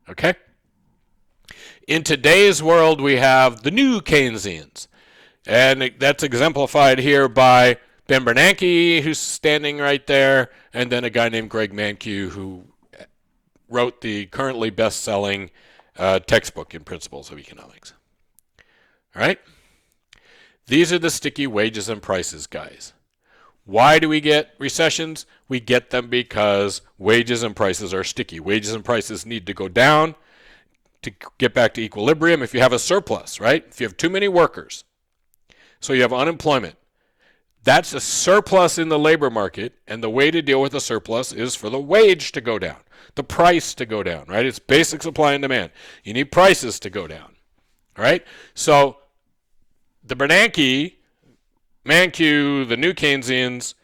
Okay? In today's world, we have the new Keynesians. And that's exemplified here by Ben Bernanke, who's standing right there, and then a guy named Greg Mankiw, who wrote the currently best-selling textbook in Principles of Economics. All right? These are the sticky wages and prices guys. Why do we get recessions? We get them because wages and prices are sticky. Wages and prices need to go down to get back to equilibrium. If you have a surplus, right? If you have too many workers, so you have unemployment, that's a surplus in the labor market, and the way to deal with a surplus is for the wage to go down, the price to go down, right? It's basic supply and demand. You need prices to go down, all right? So the Bernanke, Mankiw, the new Keynesians,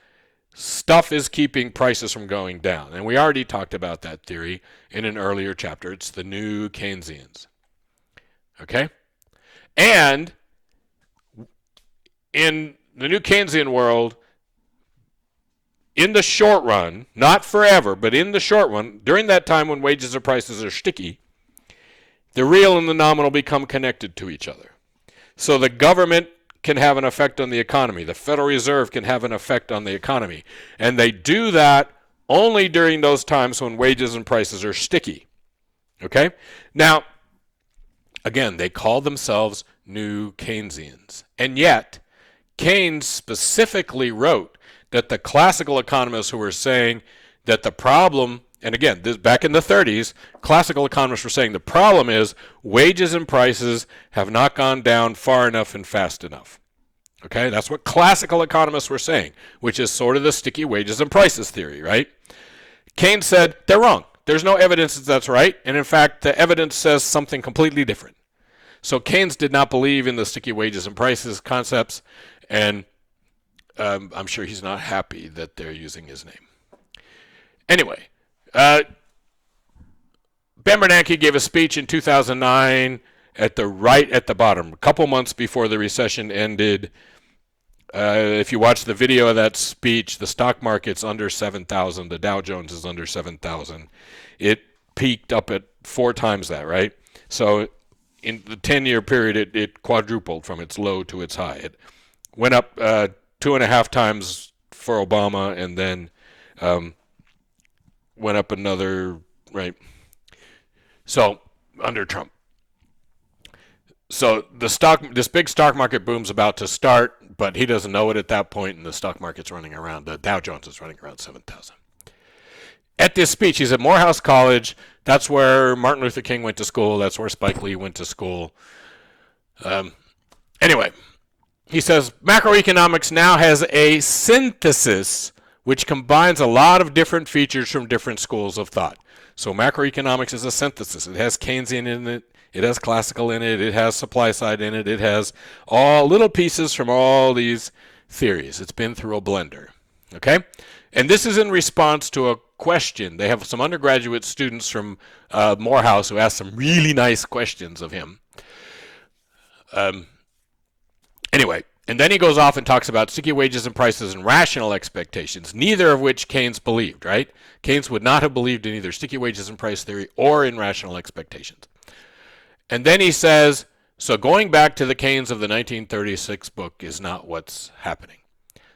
stuff is keeping prices from going down. And we already talked about that theory in an earlier chapter. It's the new Keynesians. Okay? And in the new Keynesian world, in the short run, not forever, but in the short run, during that time when wages and prices are sticky, the real and the nominal become connected to each other. So the government can have an effect on the economy. The Federal Reserve can have an effect on the economy. And they do that only during those times when wages and prices are sticky. Okay? Now, again, they call themselves new Keynesians. And yet, Keynes specifically wrote that the classical economists who were saying that the problem, and again, this back in the 30s, classical economists were saying the problem is wages and prices have not gone down far enough and fast enough. Okay, that's what classical economists were saying, which is sort of the sticky wages and prices theory, right? Keynes said they're wrong. There's no evidence that that's right, and in fact, the evidence says something completely different. So Keynes did not believe in the sticky wages and prices concepts, and I'm sure he's not happy that they're using his name. Anyway, Ben Bernanke gave a speech in 2009 at the bottom, a couple months before the recession ended. If you watch the video of that speech, the stock market's under 7,000. The Dow Jones is under 7,000. It peaked up at 4 times that, right? So in the 10-year period, it quadrupled from its low to its high. It went up 2.5 times for Obama, and then went up another, right? So under Trump. So this big stock market boom's about to start, but he doesn't know it at that point, and the stock market's running around, the Dow Jones is running around 7,000. At this speech, he's at Morehouse College. That's where Martin Luther King went to school. That's where Spike Lee went to school. Anyway, he says macroeconomics now has a synthesis which combines a lot of different features from different schools of thought. So macroeconomics is a synthesis. It has Keynesian in it. It has classical in it. It has supply side in it. It has all little pieces from all these theories. It's been through a blender. Okay? And this is in response to a question. They have some undergraduate students from Morehouse who asked some really nice questions of him. Anyway, and then he goes off and talks about sticky wages and prices and rational expectations, neither of which Keynes believed, right? Keynes would not have believed in either sticky wages and price theory or in rational expectations. And then he says, so going back to the Keynes of the 1936 book is not what's happening.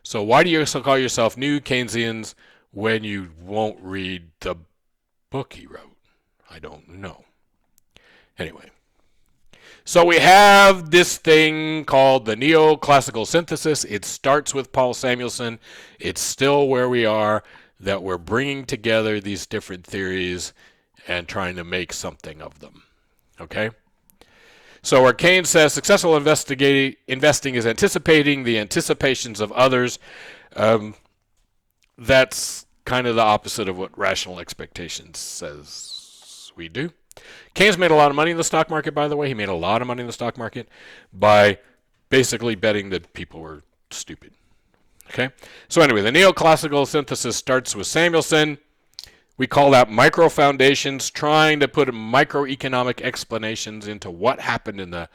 So why do you call yourself new Keynesians when you won't read the book he wrote? I don't know. Anyway. So we have this thing called the neoclassical synthesis. It starts with Paul Samuelson. It's still where we are, that we're bringing together these different theories and trying to make something of them. Okay? So where Keynes says successful investing is anticipating the anticipations of others, that's kind of the opposite of what rational expectations says we do. Keynes made a lot of money in the stock market, by the way. He made a lot of money in the stock market by basically betting that people were stupid. Okay? So anyway, the neoclassical synthesis starts with Samuelson. We call that micro foundations, trying to put microeconomic explanations into what happened in the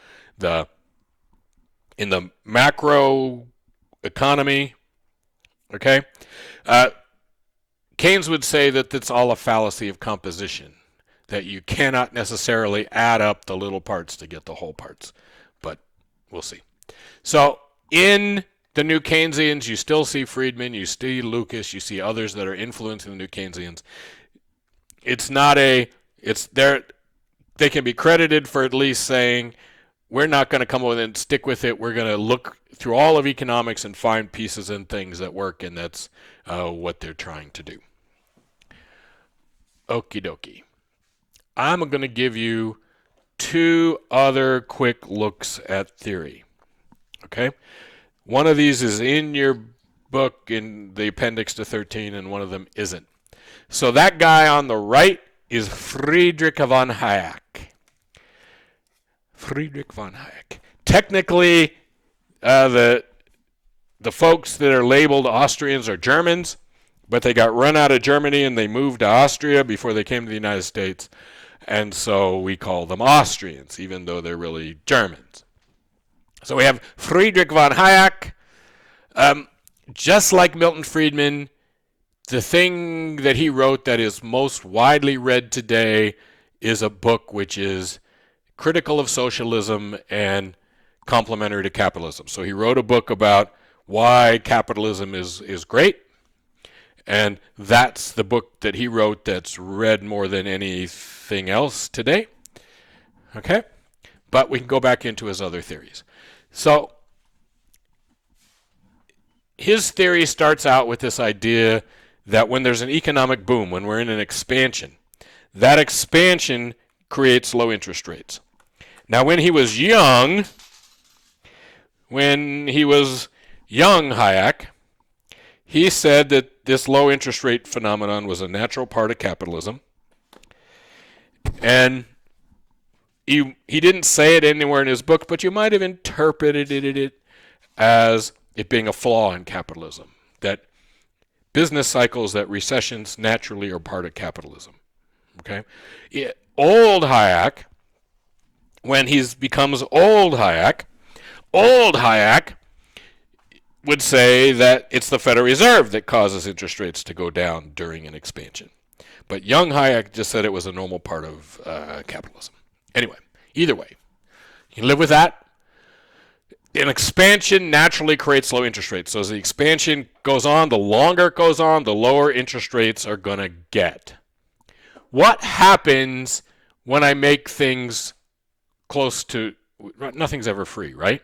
macro economy. Okay? Keynes would say that that's all a fallacy of composition. that you cannot necessarily add up the little parts to get the whole parts. But we'll see. So in the New Keynesians, you still see Friedman, you see Lucas, you see others that are influencing the New Keynesians. It's not a, it's there. They can be credited for at least saying, we're not going to come with it and stick with it. We're going to look through all of economics and find pieces and things that work, and that's what they're trying to do. Okie dokie. I'm going to give you two other quick looks at theory. Okay? One of these is in your book in the appendix to 13, and one of them isn't. So that guy on the right is Friedrich von Hayek. Friedrich von Hayek. Technically, the folks that are labeled Austrians are Germans, but they got run out of Germany and they moved to Austria before they came to the United States, and so we call them Austrians, even though they're really Germans. So we have Friedrich von Hayek. Just like Milton Friedman, the thing that he wrote that is most widely read today is a book which is critical of socialism and complementary to capitalism. So he wrote a book about why capitalism is great, and that's the book that he wrote that's read more than anything else today. Okay? But we can go back into his other theories. So his theory starts out with this idea that when there's an economic boom, when we're in an expansion, that expansion creates low interest rates. Now, when he was young Hayek, he said that this low interest rate phenomenon was a natural part of capitalism. And he didn't say it anywhere in his book, but you might have interpreted it as it being a flaw in capitalism, that business cycles, that recessions naturally are part of capitalism. Okay? Old Hayek, when he becomes old Hayek would say that it's the Federal Reserve that causes interest rates to go down during an expansion. But young Hayek just said it was a normal part of capitalism. Anyway, either way, you can live with that. An expansion naturally creates low interest rates. So as the expansion goes on, the longer it goes on, the lower interest rates are going to get. What happens when I make things close to, nothing's ever free, right?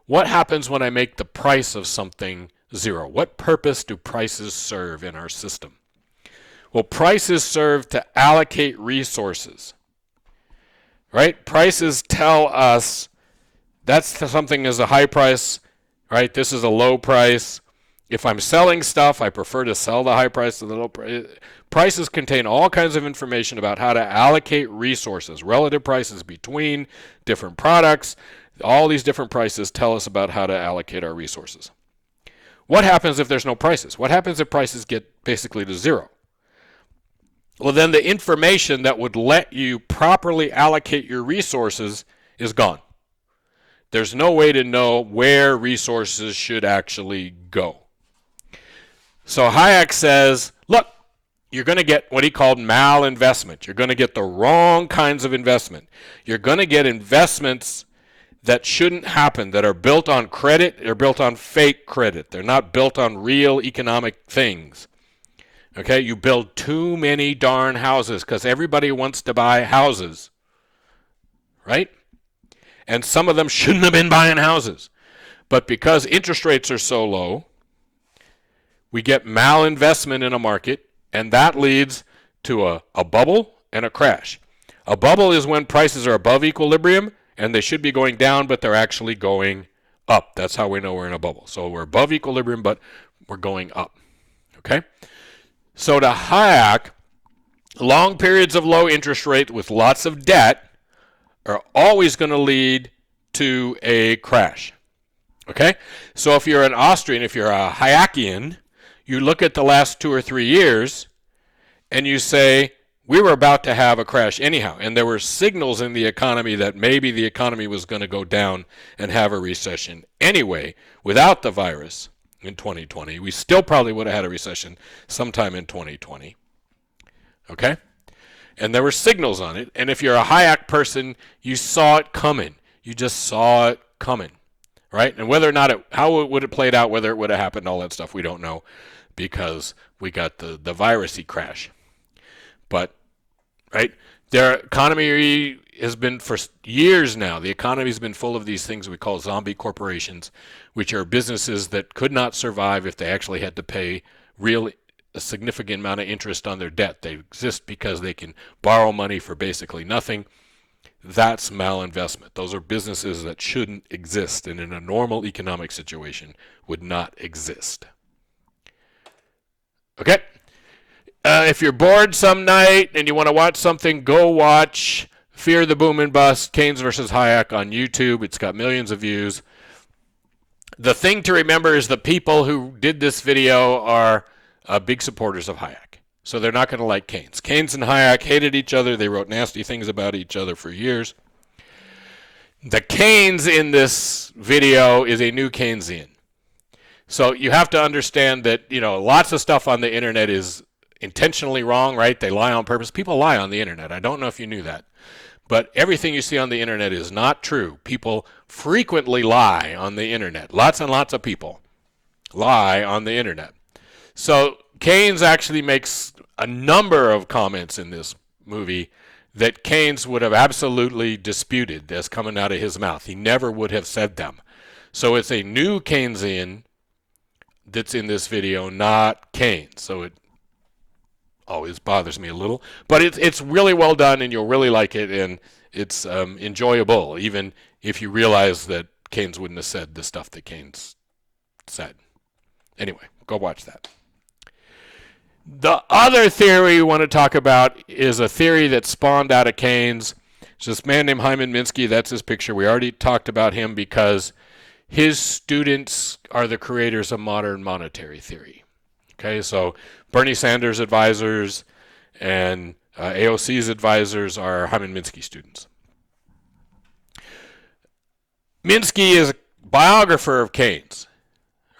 What happens when I make the price of something zero? What purpose do prices serve in our system? Well, prices serve to allocate resources, right? Prices tell us that's something is a high price, right? This is a low price. If I'm selling stuff, I prefer to sell the high price to the low price. Prices contain all kinds of information about how to allocate resources, relative prices between different products. All these different prices tell us about how to allocate our resources. What happens if there's no prices? What happens if prices get basically to zero? Well, then the information that would let you properly allocate your resources is gone. There's no way to know where resources should actually go. So Hayek says, look, you're going to get what he called malinvestment. You're going to get the wrong kinds of investment. You're going to get investments that shouldn't happen, that are built on credit. They're built on fake credit. They're not built on real economic things. Okay, you build too many darn houses because everybody wants to buy houses, right? And some of them shouldn't have been buying houses. But because interest rates are so low, we get malinvestment in a market, and that leads to a bubble and a crash. A bubble is when prices are above equilibrium, and they should be going down, but they're actually going up. That's how we know we're in a bubble. So we're above equilibrium, but we're going up. Okay? So to Hayek, long periods of low interest rate with lots of debt are always going to lead to a crash. Okay? So if you're an Austrian, if you're a Hayekian, you look at the last 2 or 3 years and you say, we were about to have a crash anyhow. And there were signals in the economy that maybe the economy was going to go down and have a recession anyway without the virus in 2020. We still probably would have had a recession sometime in 2020. Okay? And there were signals on it. And if you're a Hayek person, you saw it coming. You just saw it coming, right? And whether or not how it would have played out, whether it would have happened, all that stuff, we don't know, because we got the virusy crash. But, right, their economy has been, for years now, the economy has been full of these things we call zombie corporations, which are businesses that could not survive if they actually had to pay a significant amount of interest on their debt. They exist because they can borrow money for basically nothing. That's malinvestment. Those are businesses that shouldn't exist, and in a normal economic situation would not exist. Okay? If you're bored some night and you want to watch something, go watch Fear the Boom and Bust, Keynes versus Hayek on YouTube. It's got millions of views. The thing to remember is the people who did this video are big supporters of Hayek. So they're not going to like Keynes. Keynes and Hayek hated each other. They wrote nasty things about each other for years. The Keynes in this video is a new Keynesian. So you have to understand that, lots of stuff on the internet is intentionally wrong, right? They lie on purpose. People lie on the internet. I don't know if you knew that. But everything you see on the internet is not true. People frequently lie on the internet. Lots and lots of people lie on the internet. So Keynes actually makes a number of comments in this movie that Keynes would have absolutely disputed as coming out of his mouth. He never would have said them. So it's a new Keynesian that's in this video, not Keynes. So it always bothers me a little. But it's really well done, and you'll really like it, and it's enjoyable, even if you realize that Keynes wouldn't have said the stuff that Keynes said. Anyway, go watch that. The other theory we want to talk about is a theory that spawned out of Keynes. It's this man named Hyman Minsky. That's his picture. We already talked about him because his students are the creators of modern monetary theory. Okay, so Bernie Sanders' advisors and AOC's advisors are Hyman Minsky students. Minsky is a biographer of Keynes.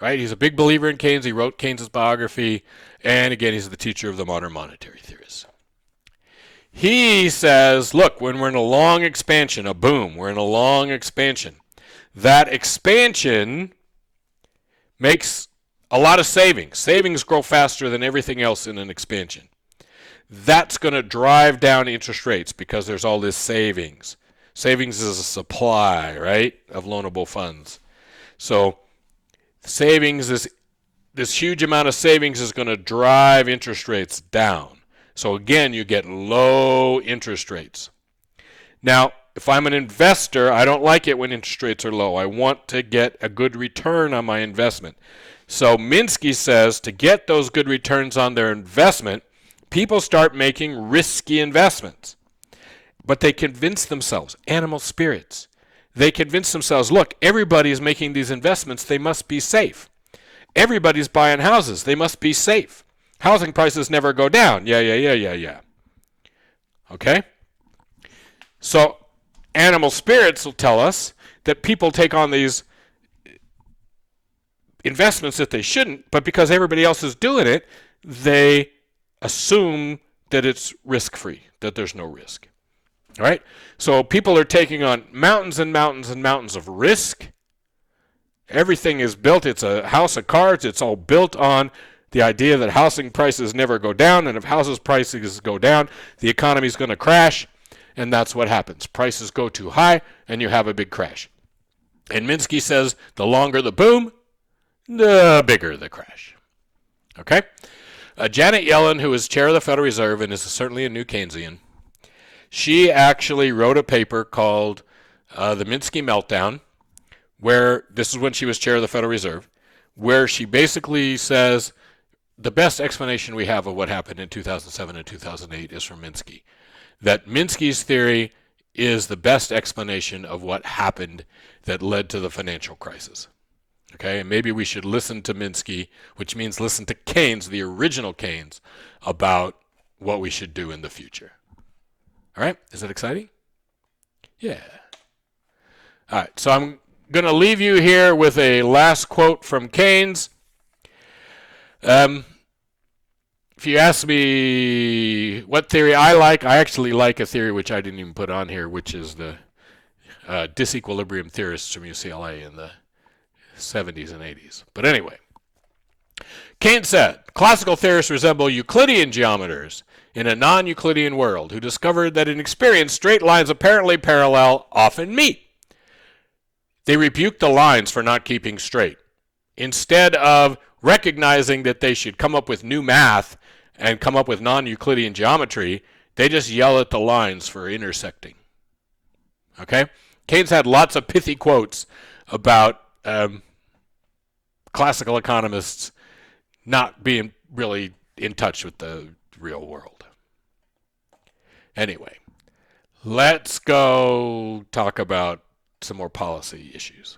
Right? He's a big believer in Keynes. He wrote Keynes' biography. And again, he's the teacher of the modern monetary theorists. He says, look, when we're in a long expansion, a boom, we're in a long expansion. That expansion makes a lot of savings. Savings grow faster than everything else in an expansion. That's going to drive down interest rates because there's all this savings. Savings is a supply, right, of loanable funds. So savings, this huge amount of savings is going to drive interest rates down. So again, you get low interest rates. Now, if I'm an investor, I don't like it when interest rates are low. I want to get a good return on my investment. So Minsky says to get those good returns on their investment, people start making risky investments. But they convince themselves, animal spirits, they convince themselves, look, everybody's making these investments, they must be safe. Everybody's buying houses, they must be safe. Housing prices never go down. Yeah. Okay? So animal spirits will tell us that people take on these investments that they shouldn't, but because everybody else is doing it, they assume that it's risk-free, that there's no risk. All right? So people are taking on mountains and mountains and mountains of risk. Everything is built. It's a house of cards. It's all built on the idea that housing prices never go down, and if houses prices go down, the economy is going to crash, and that's what happens. Prices go too high, and you have a big crash. And Minsky says the longer the boom, the bigger the crash. Okay? Janet Yellen, who is chair of the Federal Reserve and is certainly a new Keynesian, she actually wrote a paper called The Minsky Meltdown, where this is when she was chair of the Federal Reserve, where she basically says the best explanation we have of what happened in 2007 and 2008 is from Minsky. That Minsky's theory is the best explanation of what happened that led to the financial crisis. Okay, and maybe we should listen to Minsky, which means listen to Keynes, the original Keynes, about what we should do in the future. All right, is that exciting? Yeah. All right, so I'm going to leave you here with a last quote from Keynes. if you ask me what theory I like, I actually like a theory which I didn't even put on here, which is the disequilibrium theorists from UCLA in the 70s and 80s. But anyway, Keynes said, classical theorists resemble Euclidean geometers in a non-Euclidean world who discovered that in experience straight lines apparently parallel often meet. They rebuked the lines for not keeping straight. Instead of recognizing that they should come up with new math and come up with non-Euclidean geometry, they just yell at the lines for intersecting. Okay? Keynes had lots of pithy quotes about classical economists not being really in touch with the real world. Anyway, let's go talk about some more policy issues.